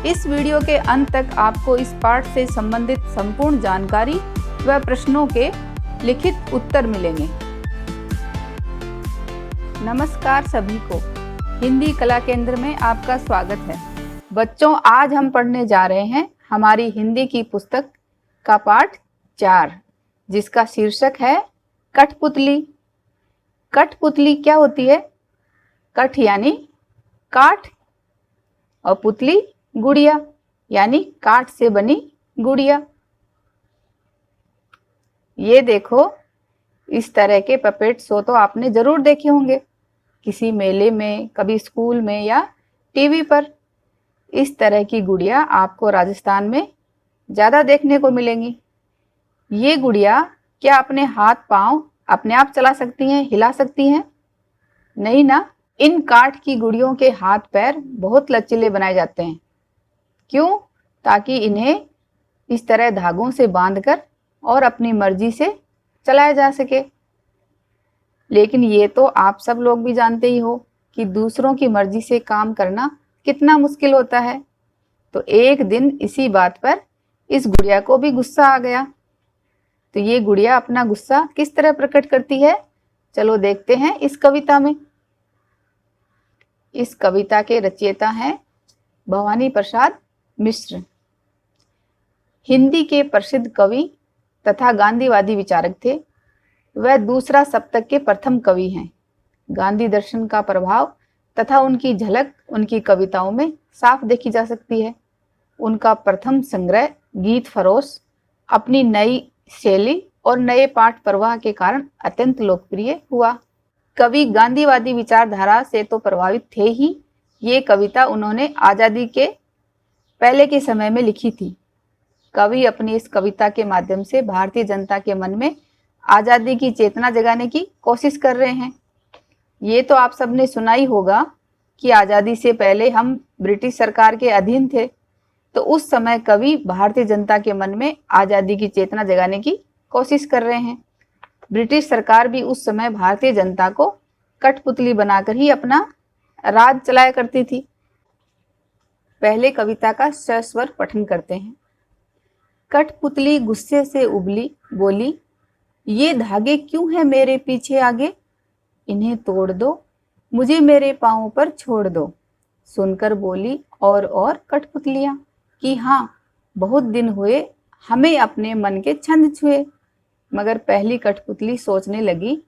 इस वीडियो के अंत तक आपको इस पाठ से संबंधित संपूर्ण जानकारी व प्रश्नों के लिखित उत्तर मिलेंगे। नमस्कार सभी को, हिंदी कला केंद्र में आपका स्वागत है। बच्चों, आज हम पढ़ने जा रहे हैं हमारी हिंदी की पुस्तक का पाठ 4, जिसका शीर्षक है कठपुतली। कठपुतली क्या होती है? कठ यानी काठ और पुतली गुड़िया यानी काठ से बनी गुड़िया। ये देखो, इस तरह के पपेट शो तो आपने जरूर देखे होंगे, किसी मेले में, कभी स्कूल में या टीवी पर। इस तरह की गुड़िया आपको राजस्थान में ज़्यादा देखने को मिलेंगी। ये गुड़िया क्या अपने हाथ पांव अपने आप चला सकती हैं, हिला सकती हैं? नहीं ना। इन काठ की गुड़ियों के हाथ पैर बहुत लचीले बनाए जाते हैं। क्यों? ताकि इन्हें इस तरह धागों से बांधकर और अपनी मर्जी से चलाया जा सके। लेकिन ये तो आप सब लोग भी जानते ही हो कि दूसरों की मर्जी से काम करना कितना मुश्किल होता है। तो एक दिन इसी बात पर इस गुड़िया को भी गुस्सा आ गया। तो ये गुड़िया अपना गुस्सा किस तरह प्रकट करती है, चलो देखते हैं इस कविता में। इस कविता के रचयिता हैं भवानी प्रसाद मिश्र। हिंदी के प्रसिद्ध कवि तथा गांधीवादी विचारक थे। वह दूसरा शतक के प्रथम कवि हैं। गांधी दर्शन का प्रभाव तथा उनकी झलक उनकी कविताओं में साफ देखी जा सकती है। उनका प्रथम संग्रह गीत फरोश अपनी नई शैली और नए पाठ प्रवाह के कारण अत्यंत लोकप्रिय हुआ। कवि गांधीवादी विचारधारा से तो प्रभावित थे ही। ये कविता उन्होंने आज़ादी के पहले के समय में लिखी थी। कवि अपनी इस कविता के माध्यम से भारतीय जनता के मन में आज़ादी की चेतना जगाने की कोशिश कर रहे हैं। ये तो आप सबने सुना ही होगा कि आज़ादी से पहले हम ब्रिटिश सरकार के अधीन थे। तो उस समय कवि भारतीय जनता के मन में आज़ादी की चेतना जगाने की कोशिश कर रहे हैं। ब्रिटिश सरकार भी उस समय भारतीय जनता को कठपुतली बनाकर ही अपना राज चलाया करती थी। पहले कविता का सस्वर पठन करते हैं। कठपुतली गुस्से से उबली, बोली, ये धागे क्यों है मेरे पीछे आगे? इन्हें तोड़ दो, मुझे मेरे पाँव पर छोड़ दो। सुनकर बोली और कठपुतलियाँ कि हाँ, बहुत दिन हुए हमें अपने मन के छंद छुए। मगर पहली कठपुतली सोचने लगी,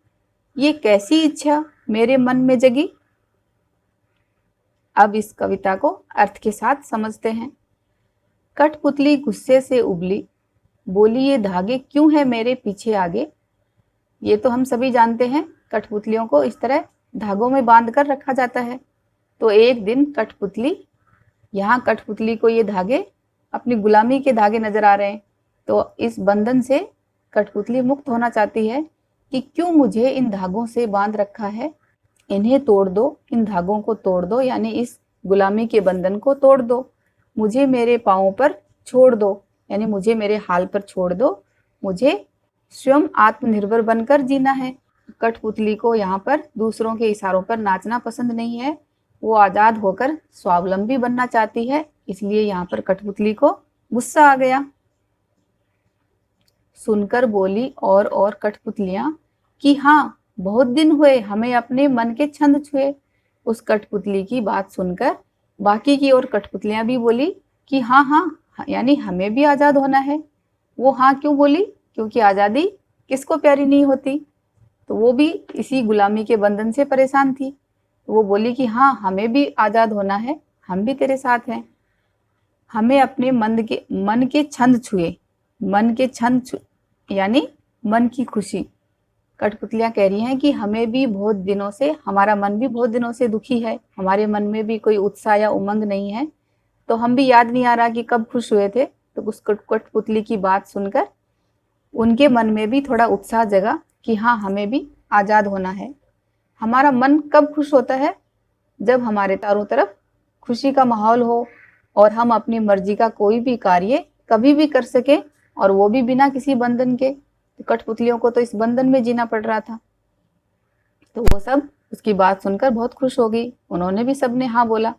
ये कैसी इच्छा मेरे मन में जगी। अब इस कविता को अर्थ के साथ समझते हैं। कठपुतली गुस्से से उबली, बोली, ये धागे क्यों है मेरे पीछे आगे। ये तो हम सभी जानते हैं, कठपुतलियों को इस तरह धागों में बांध कर रखा जाता है। तो एक दिन कठपुतली को ये धागे अपनी गुलामी के धागे नजर आ रहे हैं। तो इस बंधन से कठपुतली मुक्त होना चाहती है कि क्यों मुझे इन धागों से बांध रखा है। इन्हें तोड़ दो, इन धागों को तोड़ दो, यानी इस गुलामी के बंधन को तोड़ दो। मुझे मेरे पाँव पर छोड़ दो, यानी मुझे मेरे हाल पर छोड़ दो। मुझे स्वयं आत्मनिर्भर बनकर जीना है। कठपुतली को यहाँ पर दूसरों के इशारों पर नाचना पसंद नहीं है। वो आज़ाद होकर स्वावलंबी बनना चाहती है। इसलिए यहाँ पर कठपुतली को गुस्सा आ गया। सुनकर बोली और कठपुतलियाँ कि हाँ, बहुत दिन हुए हमें अपने मन के छंद छुए। उस कठपुतली की बात सुनकर बाकी की और कठपुतलियाँ भी बोली कि हाँ हाँ, यानी हमें भी आज़ाद होना है। वो हाँ क्यों बोली? क्योंकि आज़ादी किसको प्यारी नहीं होती। तो वो भी इसी गुलामी के बंधन से परेशान थी। तो वो बोली कि हाँ, हमें भी आज़ाद होना है, हम भी तेरे साथ हैं। हमें अपने मन के छंद छुए। मन के छंद यानी मन की खुशी। कठपुतलियाँ कह रही हैं कि हमें भी बहुत दिनों से, हमारा मन भी बहुत दिनों से दुखी है। हमारे मन में भी कोई उत्साह या उमंग नहीं है। तो हम भी याद नहीं आ रहा कि कब खुश हुए थे। तो उस कठपुतली की बात सुनकर उनके मन में भी थोड़ा उत्साह जगा कि हाँ, हमें भी आज़ाद होना है। हमारा मन कब खुश होता है? जब हमारे चारों तरफ खुशी का माहौल हो और हम अपनी मर्जी का कोई भी कार्य कभी भी कर सके, और वो भी बिना किसी बंधन के। तो कठपुतलियों को तो इस बंधन में जीना पड़ रहा था। तो वो सब उसकी बात सुनकर बहुत खुश हो गई। उन्होंने भी सबने हाँ बोला।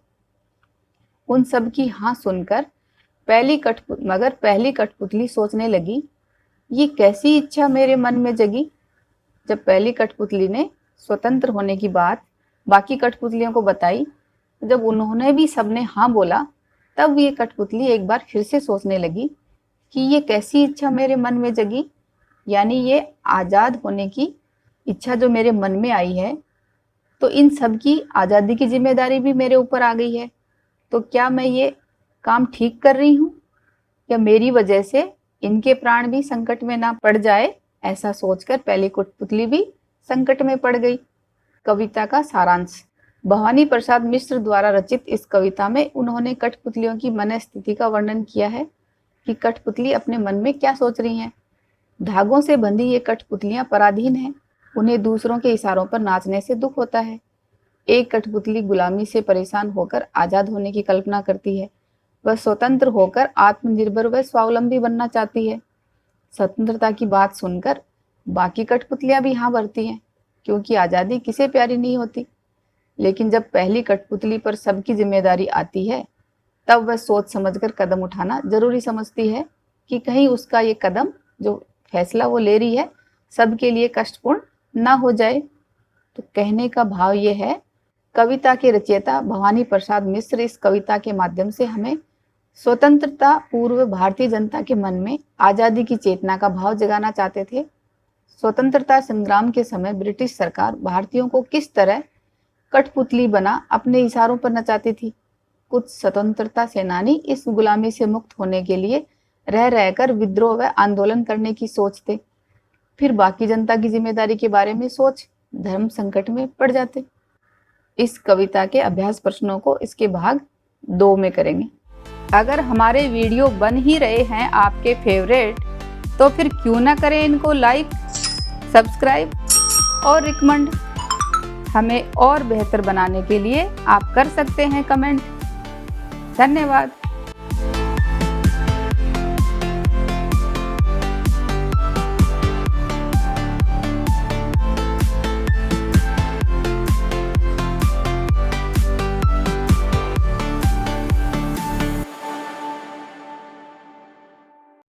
उन सब की हाँ सुनकर पहली कठपुतली सोचने लगी, ये कैसी इच्छा मेरे मन में जगी। जब पहली कठपुतली ने स्वतंत्र होने की बात बाकी कठपुतलियों को बताई, जब उन्होंने भी सबने हाँ बोला, तब ये कठपुतली एक बार फिर से सोचने लगी कि ये कैसी इच्छा मेरे मन में जगी, यानी ये आज़ाद होने की इच्छा जो मेरे मन में आई है, तो इन सब की आज़ादी की जिम्मेदारी भी मेरे ऊपर आ गई है। तो क्या मैं ये काम ठीक कर रही हूँ, या मेरी वजह से इनके प्राण भी संकट में ना पड़ जाए। ऐसा सोचकर पहली कठपुतली भी संकट में पड़ गई। कविता का सारांश। भवानी प्रसाद मिश्र द्वारा रचित इस कविता में उन्होंने कठपुतलियों की मनस्थिति का वर्णन किया है कि कठपुतली अपने मन में क्या सोच रही हैं। धागों से बंधी ये कठपुतलियां पराधीन हैं, उन्हें दूसरों के इशारों पर नाचने से दुख होता है। एक कठपुतली गुलामी से परेशान होकर आजाद होने की कल्पना करती है। वह स्वतंत्र होकर आत्मनिर्भर व स्वावलंबी बनना चाहती है। स्वतंत्रता की बात सुनकर बाकी कठपुतलियां भी हाँ भरती हैं, क्योंकि आज़ादी किसे प्यारी नहीं होती। लेकिन जब पहली कठपुतली पर सबकी जिम्मेदारी आती है, तब वह सोच समझकर कदम उठाना जरूरी समझती है कि कहीं उसका ये कदम, जो फैसला वो ले रही है, सबके लिए कष्टपूर्ण ना हो जाए। तो कहने का भाव ये है, कविता के रचयिता भवानी प्रसाद मिश्र इस कविता के माध्यम से हमें स्वतंत्रता पूर्व भारतीय जनता के मन में आज़ादी की चेतना का भाव जगाना चाहते थे। स्वतंत्रता संग्राम के समय ब्रिटिश सरकार भारतीयों को किस तरह कठपुतली बना अपने इशारों पर नचाती थी। कुछ स्वतंत्रता सेनानी इस गुलामी से मुक्त होने के लिए रह रहकर विद्रोह व आंदोलन करने की सोचते, फिर बाकी जनता की जिम्मेदारी के बारे में सोच धर्म संकट में पड़ जाते। इस कविता के अभ्यास प्रश्नों को इसके भाग 2 में करेंगे। अगर हमारे वीडियो बन ही रहे हैं आपके फेवरेट, तो फिर क्यों ना करें इनको लाइक, सब्सक्राइब और रिकमेंड। हमें और बेहतर बनाने के लिए आप कर सकते हैं कमेंट। धन्यवाद।